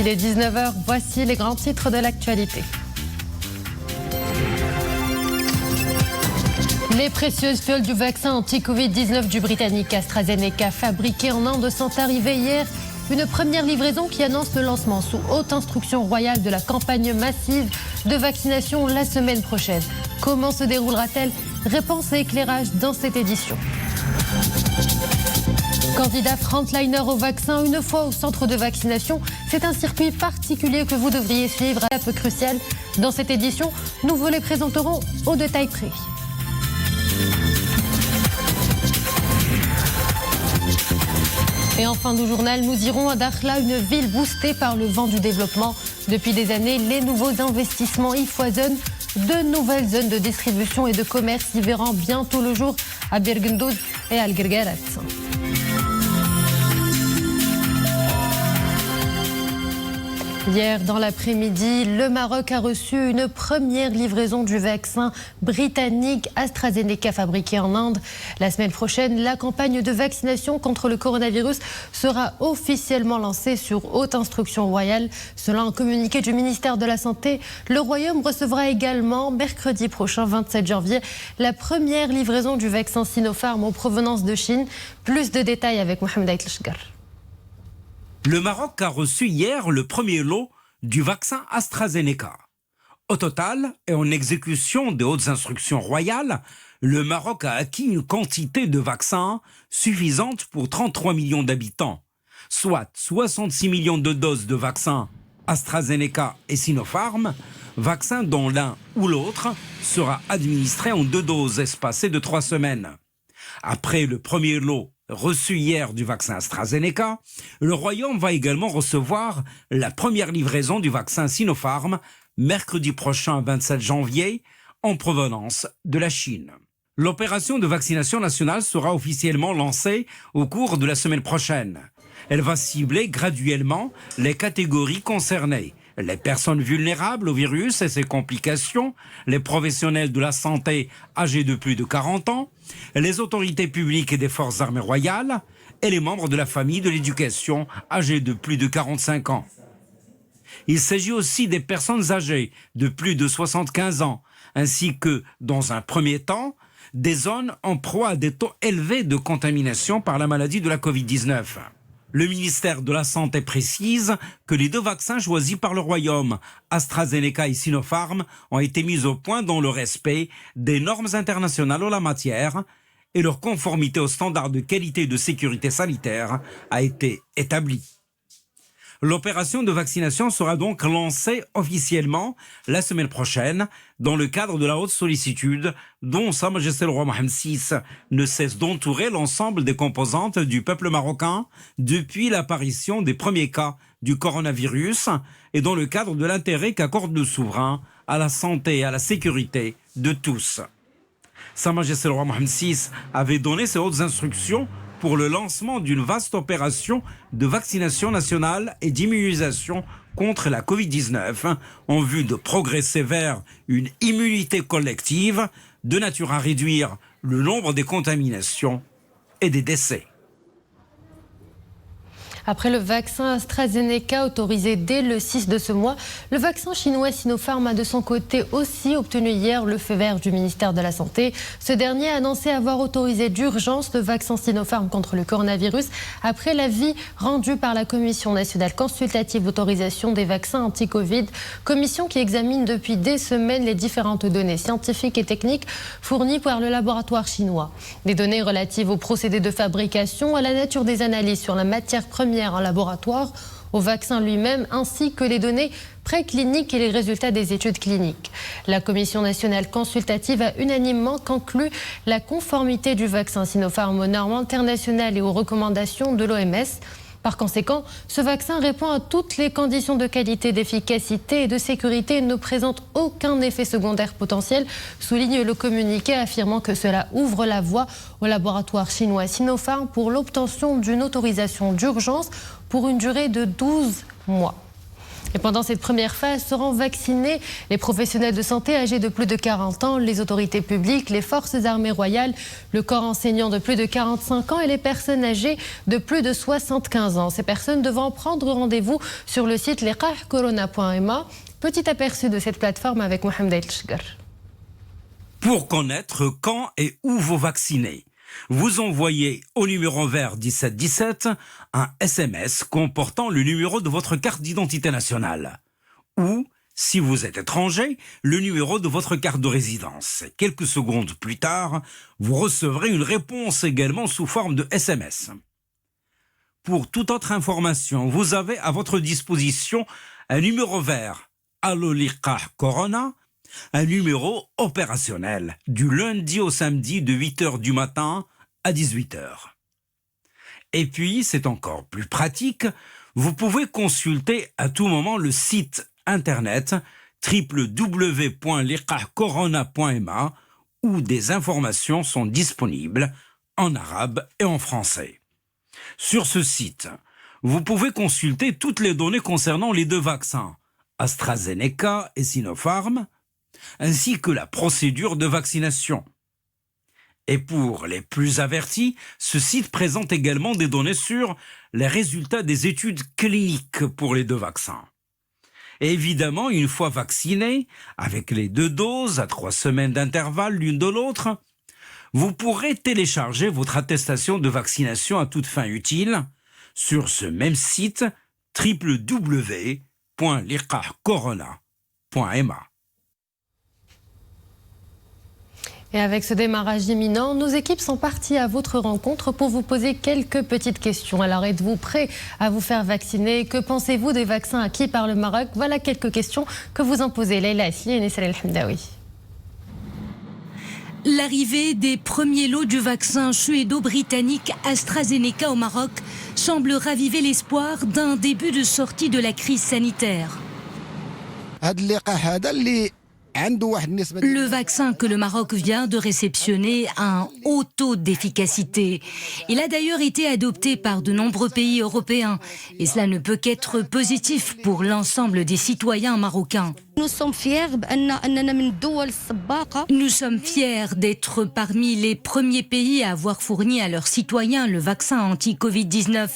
Il est 19h, voici les grands titres de l'actualité. Les précieuses fioles du vaccin anti-Covid-19 du Britannique AstraZeneca fabriqué en Inde sont arrivées hier. Une première livraison qui annonce le lancement sous haute instruction royale de la campagne massive de vaccination la semaine prochaine. Comment se déroulera-t-elle? Réponse et éclairage dans cette édition. Candidat frontliner au vaccin, une fois au centre de vaccination, c'est un circuit particulier que vous devriez suivre, un peu crucial. Dans cette édition, nous vous les présenterons au détail près. Et en fin de journal, nous irons à Dakhla, une ville boostée par le vent du développement. Depuis des années, les nouveaux investissements y foisonnent. De nouvelles zones de distribution et de commerce y verront bientôt le jour à Birgendouz et à Al-Gergarat. Hier, dans l'après-midi, le Maroc a reçu une première livraison du vaccin britannique AstraZeneca fabriqué en Inde. La semaine prochaine, la campagne de vaccination contre le coronavirus sera officiellement lancée sur haute instruction royale. Selon un communiqué du ministère de la Santé, le Royaume recevra également, mercredi prochain, 27 janvier, la première livraison du vaccin Sinopharm en provenance de Chine. Plus de détails avec Mohamed Aïtlashgar. Le Maroc a reçu hier le premier lot du vaccin AstraZeneca. Au total, et en exécution des hautes instructions royales, le Maroc a acquis une quantité de vaccins suffisante pour 33 millions d'habitants, soit 66 millions de doses de vaccins AstraZeneca et Sinopharm, vaccins dont l'un ou l'autre sera administré en 2 doses espacées de 3 semaines. Après le premier lot reçu hier du vaccin AstraZeneca, le Royaume va également recevoir la première livraison du vaccin Sinopharm mercredi prochain 27 janvier en provenance de la Chine. L'opération de vaccination nationale sera officiellement lancée au cours de la semaine prochaine. Elle va cibler graduellement les catégories concernées. Les personnes vulnérables au virus et ses complications, les professionnels de la santé âgés de plus de 40 ans, les autorités publiques et des forces armées royales et les membres de la famille de l'éducation âgés de plus de 45 ans. Il s'agit aussi des personnes âgées de plus de 75 ans, ainsi que, dans un premier temps, des zones en proie à des taux élevés de contamination par la maladie de la Covid-19. Le ministère de la Santé précise que les 2 vaccins choisis par le Royaume, AstraZeneca et Sinopharm, ont été mis au point dans le respect des normes internationales en la matière et leur conformité aux standards de qualité et de sécurité sanitaire a été établie. L'opération de vaccination sera donc lancée officiellement la semaine prochaine dans le cadre de la haute sollicitude dont Sa Majesté le roi Mohammed VI ne cesse d'entourer l'ensemble des composantes du peuple marocain depuis l'apparition des premiers cas du coronavirus et dans le cadre de l'intérêt qu'accorde le souverain à la santé et à la sécurité de tous. Sa Majesté le roi Mohammed VI avait donné ses hautes instructions pour le lancement d'une vaste opération de vaccination nationale et d'immunisation contre la Covid-19 en vue de progresser vers une immunité collective de nature à réduire le nombre des contaminations et des décès. Après le vaccin AstraZeneca autorisé dès le 6 de ce mois, le vaccin chinois Sinopharm a de son côté aussi obtenu hier le feu vert du ministère de la Santé. Ce dernier a annoncé avoir autorisé d'urgence le vaccin Sinopharm contre le coronavirus après l'avis rendu par la Commission nationale consultative d'autorisation des vaccins anti-Covid, commission qui examine depuis des semaines les différentes données scientifiques et techniques fournies par le laboratoire chinois. Des données relatives aux procédés de fabrication, à la nature des analyses sur la matière première en laboratoire, au vaccin lui-même, ainsi que les données précliniques et les résultats des études cliniques. La Commission nationale consultative a unanimement conclu la conformité du vaccin Sinopharm aux normes internationales et aux recommandations de l'OMS. Par conséquent, ce vaccin répond à toutes les conditions de qualité, d'efficacité et de sécurité et ne présente aucun effet secondaire potentiel, souligne le communiqué affirmant que cela ouvre la voie au laboratoire chinois Sinopharm pour l'obtention d'une autorisation d'urgence pour une durée de 12 mois. Et pendant cette première phase seront vaccinés les professionnels de santé âgés de plus de 40 ans, les autorités publiques, les forces armées royales, le corps enseignant de plus de 45 ans et les personnes âgées de plus de 75 ans. Ces personnes devront prendre rendez-vous sur le site liqahcorona.ma. Petit aperçu de cette plateforme avec Mohamed El-Chgar. Pour connaître quand et où vous vaccinez, vous envoyez au numéro vert 1717 un SMS comportant le numéro de votre carte d'identité nationale. Ou, si vous êtes étranger, le numéro de votre carte de résidence. Quelques secondes plus tard, vous recevrez une réponse également sous forme de SMS. Pour toute autre information, vous avez à votre disposition un numéro vert Allo Liqah Corona, un numéro opérationnel du lundi au samedi de 8h du matin à 18h. Et puis, c'est encore plus pratique, vous pouvez consulter à tout moment le site internet www.liqahcorona.ma où des informations sont disponibles en arabe et en français. Sur ce site, vous pouvez consulter toutes les données concernant les deux vaccins, AstraZeneca et Sinopharm, ainsi que la procédure de vaccination. Et pour les plus avertis, ce site présente également des données sur les résultats des études cliniques pour les deux vaccins. Et évidemment, une fois vaccinés, avec les 2 doses à 3 semaines d'intervalle l'une de l'autre, vous pourrez télécharger votre attestation de vaccination à toute fin utile sur ce même site www.liqahcorona.ma. Et avec ce démarrage imminent, nos équipes sont parties à votre rencontre pour vous poser quelques petites questions. Alors, êtes-vous prêt à vous faire vacciner? Que pensez-vous des vaccins acquis par le Maroc? Voilà quelques questions que vous en posez. Leïla Asli et Nessal El Hamdaoui. L'arrivée des premiers lots du vaccin suédo-britannique AstraZeneca au Maroc semble raviver l'espoir d'un début de sortie de la crise sanitaire. Le vaccin que le Maroc vient de réceptionner a un haut taux d'efficacité. Il a d'ailleurs été adopté par de nombreux pays européens et cela ne peut qu'être positif pour l'ensemble des citoyens marocains. Nous sommes fiers d'être parmi les premiers pays à avoir fourni à leurs citoyens le vaccin anti-Covid-19.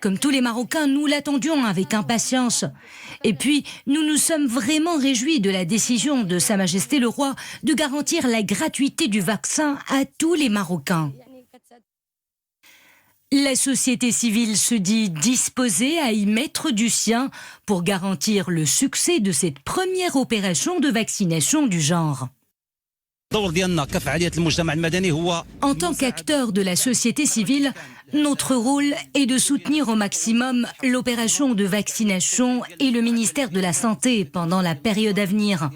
Comme tous les Marocains, nous l'attendions avec impatience. Et puis, nous nous sommes vraiment réjouis de la décision de Sa Majesté le Roi de garantir la gratuité du vaccin à tous les Marocains. La société civile se dit disposée à y mettre du sien pour garantir le succès de cette première opération de vaccination du genre. En tant qu'acteur de la société civile, notre rôle est de soutenir au maximum l'opération de vaccination et le ministère de la Santé pendant la période à venir,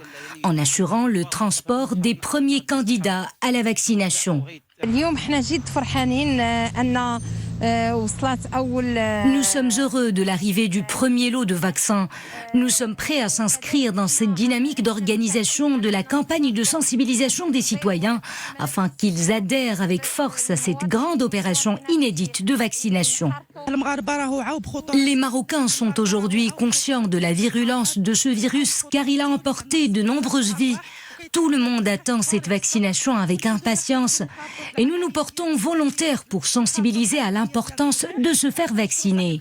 en assurant le transport des premiers candidats à la vaccination. Nous sommes heureux de l'arrivée du premier lot de vaccins. Nous sommes prêts à s'inscrire dans cette dynamique d'organisation de la campagne de sensibilisation des citoyens afin qu'ils adhèrent avec force à cette grande opération inédite de vaccination. Les Marocains sont aujourd'hui conscients de la virulence de ce virus car il a emporté de nombreuses vies. Tout le monde attend cette vaccination avec impatience et nous nous portons volontaires pour sensibiliser à l'importance de se faire vacciner.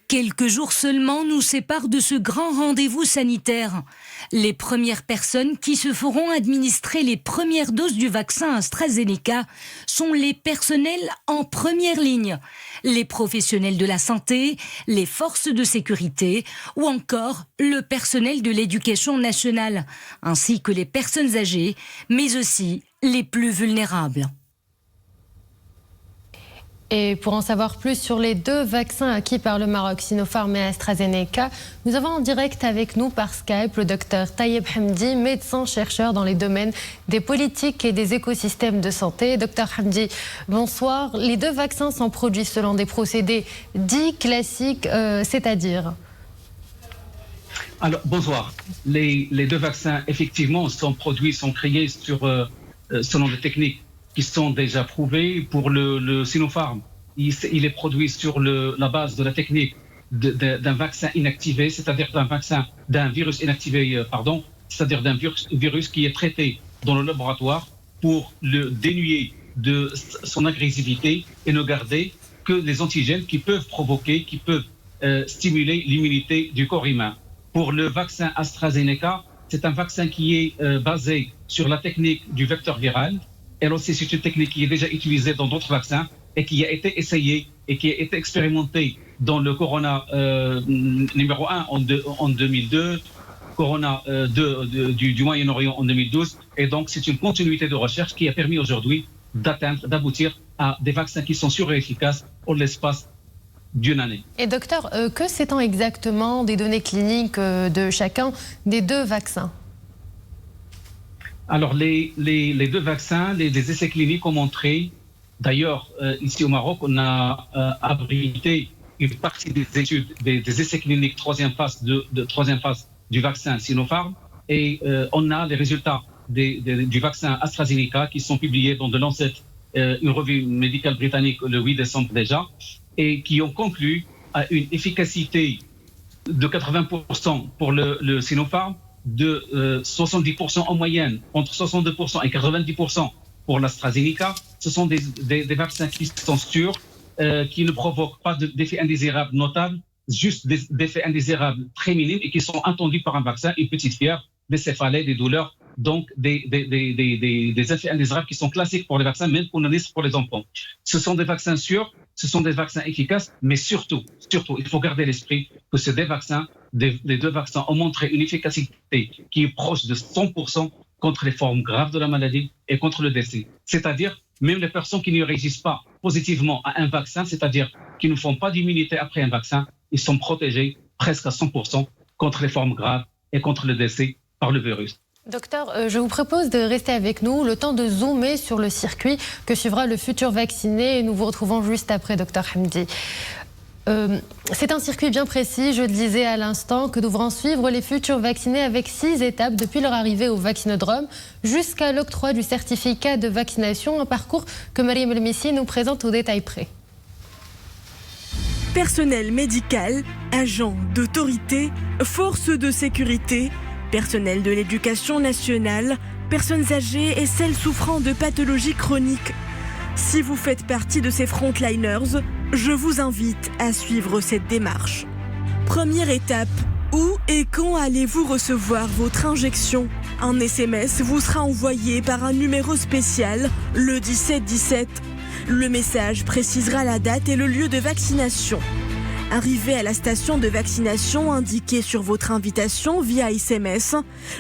Quelques jours seulement nous séparent de ce grand rendez-vous sanitaire. Les premières personnes qui se feront administrer les premières doses du vaccin AstraZeneca sont les personnels en première ligne, les professionnels de la santé, les forces de sécurité ou encore le personnel de l'éducation nationale, ainsi que les personnes âgées, mais aussi les plus vulnérables. Et pour en savoir plus sur les 2 vaccins acquis par le Maroc, Sinopharm et AstraZeneca, nous avons en direct avec nous par Skype le docteur Tayeb Hamdi, médecin-chercheur dans les domaines des politiques et des écosystèmes de santé. Docteur Hamdi, bonsoir. Les 2 vaccins sont produits selon des procédés dits classiques, c'est-à-dire? Alors, bonsoir. Les 2 vaccins, effectivement, sont produits, sont créés selon des techniques qui sont déjà prouvées. Pour le Sinopharm, il est produit sur la base de la technique d'un vaccin inactivé, c'est-à-dire d'un virus inactivé, c'est-à-dire d'un virus qui est traité dans le laboratoire pour le dénuer de son agressivité et ne garder que les antigènes qui peuvent stimuler l'immunité du corps humain. Pour le vaccin AstraZeneca, c'est un vaccin qui est basé sur la technique du vecteur viral. Elle aussi, c'est une technique qui est déjà utilisée dans d'autres vaccins et qui a été essayée et qui a été expérimentée dans le Corona numéro 1 en 2002, Corona du Moyen-Orient en 2012. Et donc, c'est une continuité de recherche qui a permis aujourd'hui d'aboutir à des vaccins qui sont sûrs et efficaces en l'espace d'une année. Et docteur, que sait-on exactement des données cliniques de chacun des deux vaccins? Alors, les deux vaccins, les essais cliniques ont montré, d'ailleurs, ici au Maroc, on a abrité une partie des études, des essais cliniques troisième phase du vaccin Sinopharm, et on a les résultats du vaccin AstraZeneca qui sont publiés dans The Lancet, une revue médicale britannique, le 8 décembre déjà, et qui ont conclu à une efficacité de 80% pour le Sinopharm, de 70% en moyenne, entre 62% et 90% pour l'AstraZeneca. Ce sont des vaccins qui sont sûrs, qui ne provoquent pas d'effets indésirables notables, juste des effets indésirables très minimes et qui sont attendus par un vaccin, une petite fièvre, des céphalées, des douleurs, donc des effets indésirables qui sont classiques pour les vaccins, même pour les enfants. Ce sont des vaccins sûrs, ce sont des vaccins efficaces, mais surtout, il faut garder à l'esprit que ces les deux vaccins ont montré une efficacité qui est proche de 100% contre les formes graves de la maladie et contre le décès. C'est-à-dire, même les personnes qui ne réagissent pas positivement à un vaccin, c'est-à-dire qui ne font pas d'immunité après un vaccin, ils sont protégés presque à 100% contre les formes graves et contre le décès par le virus. Docteur, je vous propose de rester avec nous le temps de zoomer sur le circuit que suivra le futur vacciné et nous vous retrouvons juste après, docteur Hamdi. C'est un circuit bien précis, je le disais à l'instant, que devront suivre les futurs vaccinés avec 6 étapes depuis leur arrivée au vaccinodrome jusqu'à l'octroi du certificat de vaccination, un parcours que Mariam El-Missi nous présente au détail près. Personnel médical, agents d'autorité, forces de sécurité, personnel de l'éducation nationale, personnes âgées et celles souffrant de pathologies chroniques. Si vous faites partie de ces frontliners, je vous invite à suivre cette démarche. Première étape, où et quand allez-vous recevoir votre injection ? Un SMS vous sera envoyé par un numéro spécial, le 1717. Le message précisera la date et le lieu de vaccination. Arrivé à la station de vaccination indiquée sur votre invitation via SMS,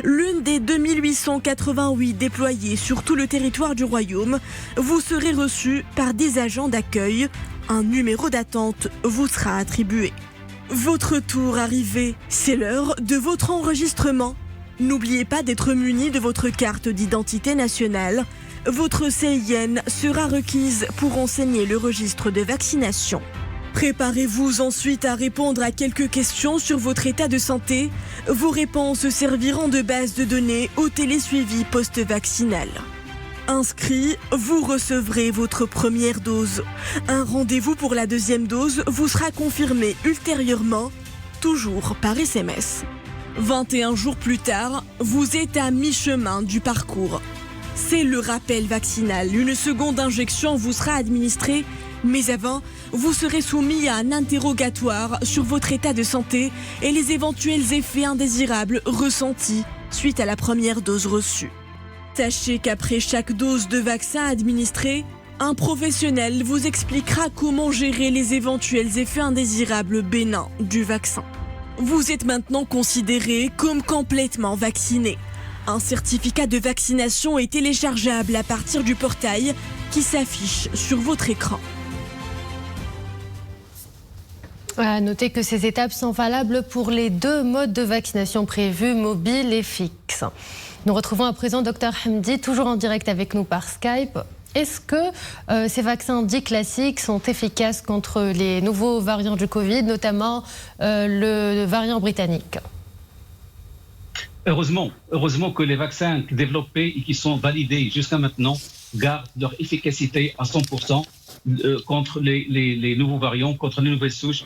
l'une des 2888 déployées sur tout le territoire du Royaume, vous serez reçu par des agents d'accueil. Un numéro d'attente vous sera attribué. Votre tour arrivé, c'est l'heure de votre enregistrement. N'oubliez pas d'être muni de votre carte d'identité nationale. Votre CIN sera requise pour renseigner le registre de vaccination. Préparez-vous ensuite à répondre à quelques questions sur votre état de santé. Vos réponses serviront de base de données au télésuivi post-vaccinal. Inscrit, vous recevrez votre première dose. Un rendez-vous pour la deuxième dose vous sera confirmé ultérieurement, toujours par SMS. 21 jours plus tard, vous êtes à mi-chemin du parcours. C'est le rappel vaccinal. Une seconde injection vous sera administrée, mais avant, vous serez soumis à un interrogatoire sur votre état de santé et les éventuels effets indésirables ressentis suite à la première dose reçue. Sachez qu'après chaque dose de vaccin administrée, un professionnel vous expliquera comment gérer les éventuels effets indésirables bénins du vaccin. Vous êtes maintenant considéré comme complètement vacciné. Un certificat de vaccination est téléchargeable à partir du portail qui s'affiche sur votre écran. À noter que ces étapes sont valables pour les 2 modes de vaccination prévus, mobile et fixe. Nous retrouvons à présent Dr Hamdi, toujours en direct avec nous par Skype. Est-ce que ces vaccins dits classiques sont efficaces contre les nouveaux variants du Covid, notamment le variant britannique ? Heureusement que les vaccins développés et qui sont validés jusqu'à maintenant gardent leur efficacité à 100% contre les nouveaux variants, contre les nouvelles souches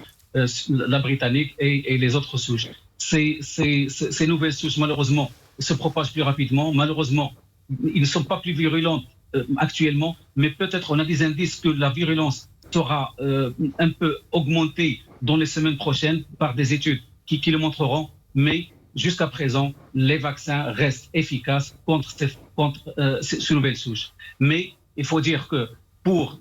la britannique et les autres souches. Ces nouvelles souches, malheureusement, se propagent plus rapidement. Malheureusement, ils ne sont pas plus virulents actuellement, mais peut-être on a des indices que la virulence sera un peu augmentée dans les semaines prochaines par des études qui le montreront. Mais jusqu'à présent, les vaccins restent efficaces contre ces nouvelles souches. Mais il faut dire que pour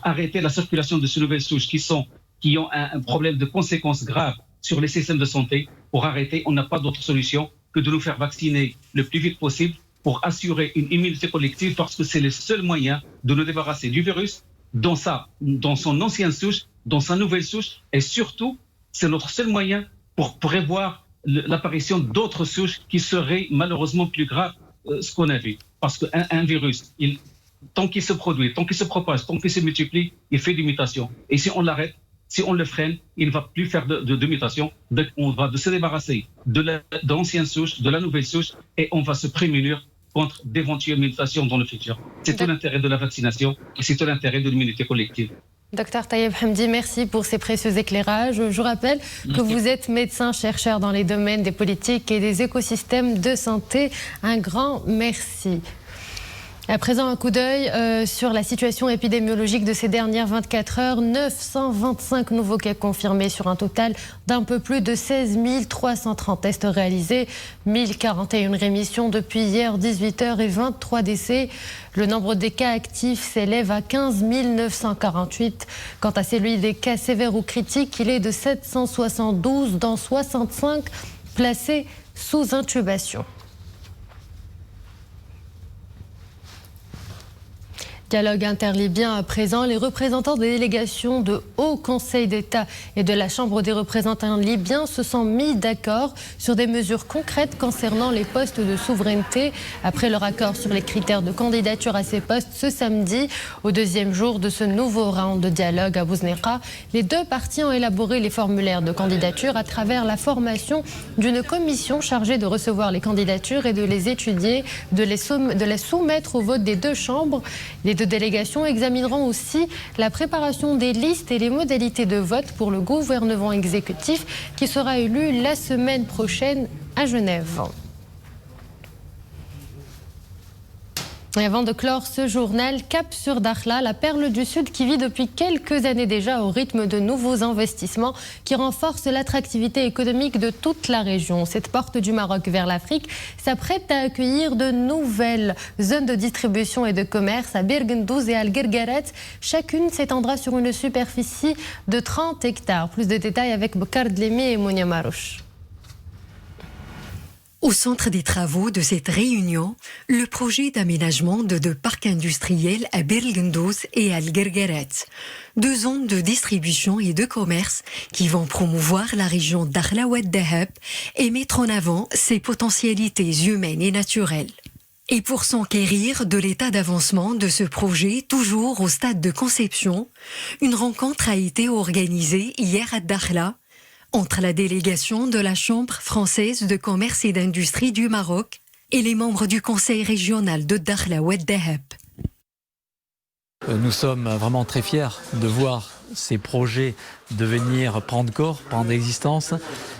arrêter la circulation de ces nouvelles souches qui ont un problème de conséquences graves sur les systèmes de santé, pour arrêter, on n'a pas d'autre solution que de nous faire vacciner le plus vite possible pour assurer une immunité collective, parce que c'est le seul moyen de nous débarrasser du virus dans son ancienne souche, dans sa nouvelle souche, et surtout, c'est notre seul moyen pour prévoir l'apparition d'autres souches qui seraient malheureusement plus graves ce qu'on a vu. Parce qu'un virus, tant qu'il se produit, tant qu'il se propage, tant qu'il se multiplie, il fait des mutations. Et si on l'arrête, si on le freine, il ne va plus faire de mutations. Donc on va se débarrasser de l'ancienne souche, de la nouvelle souche, et on va se prémunir contre d'éventuelles mutations dans le futur. C'est tout l'intérêt de la vaccination et c'est tout l'intérêt de l'immunité collective. Docteur Tayeb Hamdi, merci pour ces précieux éclairages. Je rappelle que vous êtes médecin chercheur dans les domaines des politiques et des écosystèmes de santé. Un grand merci. À présent, un coup d'œil sur la situation épidémiologique de ces dernières 24 heures. 925 nouveaux cas confirmés sur un total d'un peu plus de 16 330 tests réalisés. 1041 rémissions depuis hier 18h et 23 décès. Le nombre des cas actifs s'élève à 15 948. Quant à celui des cas sévères ou critiques, il est de 772 dans 65 placés sous intubation. Dialogue interlibyen à présent. Les représentants des délégations de Haut Conseil d'État et de la Chambre des représentants libyens se sont mis d'accord sur des mesures concrètes concernant les postes de souveraineté. Après leur accord sur les critères de candidature à ces postes ce samedi, au deuxième jour de ce nouveau round de dialogue à Bousneka, les deux parties ont élaboré les formulaires de candidature à travers la formation d'une commission chargée de recevoir les candidatures et de les étudier, de les soumettre au vote des deux chambres. Les deux délégations examineront aussi la préparation des listes et les modalités de vote pour le gouvernement exécutif qui sera élu la semaine prochaine à Genève. Et avant de clore ce journal, cap sur Dakhla, la perle du Sud qui vit depuis quelques années déjà au rythme de nouveaux investissements qui renforcent l'attractivité économique de toute la région. Cette porte du Maroc vers l'Afrique s'apprête à accueillir de nouvelles zones de distribution et de commerce à Bir Ghundouz et Al Guerguerat. Chacune s'étendra sur une superficie de 30 hectares. Plus de détails avec Bokar Dlemi et Mounia Marouche. Au centre des travaux de cette réunion, le projet d'aménagement de deux parcs industriels à Bir Ghundouz et Al Guerguerat. Deux zones de distribution et de commerce qui vont promouvoir la région Dakhla Oued Dahab et mettre en avant ses potentialités humaines et naturelles. Et pour s'enquérir de l'état d'avancement de ce projet, toujours au stade de conception, une rencontre a été organisée hier à Dakhla entre la délégation de la Chambre française de commerce et d'industrie du Maroc et les membres du conseil régional de Dakhla Oued Dahab. Nous sommes vraiment très fiers de voir ces projets devenir prendre corps, prendre existence,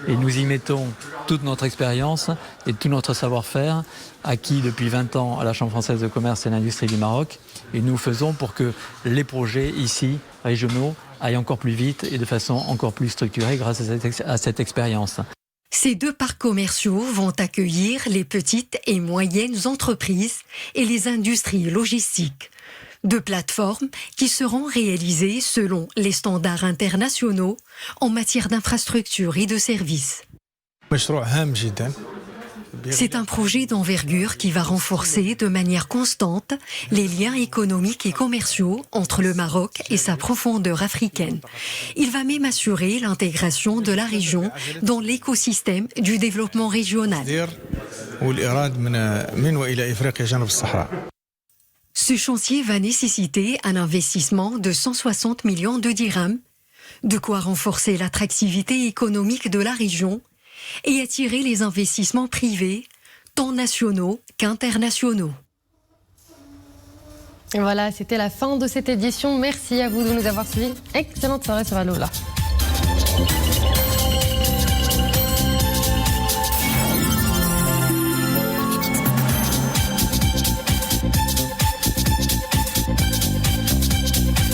et nous y mettons toute notre expérience et tout notre savoir-faire acquis depuis 20 ans à la Chambre française de commerce et d'industrie du Maroc, et nous faisons pour que les projets ici, régionaux, aillent encore plus vite et de façon encore plus structurée grâce à cette expérience. Ces deux parcs commerciaux vont accueillir les petites et moyennes entreprises et les industries logistiques. Deux plateformes qui seront réalisées selon les standards internationaux en matière d'infrastructures et de services. C'est un projet d'envergure qui va renforcer de manière constante les liens économiques et commerciaux entre le Maroc et sa profondeur africaine. Il va même assurer l'intégration de la région dans l'écosystème du développement régional. Ce chantier va nécessiter un investissement de 160 millions de dirhams, de quoi renforcer l'attractivité économique de la région et attirer les investissements privés, tant nationaux qu'internationaux. Et voilà, c'était la fin de cette édition. Merci à vous de nous avoir suivis. Excellente soirée sur Aloula.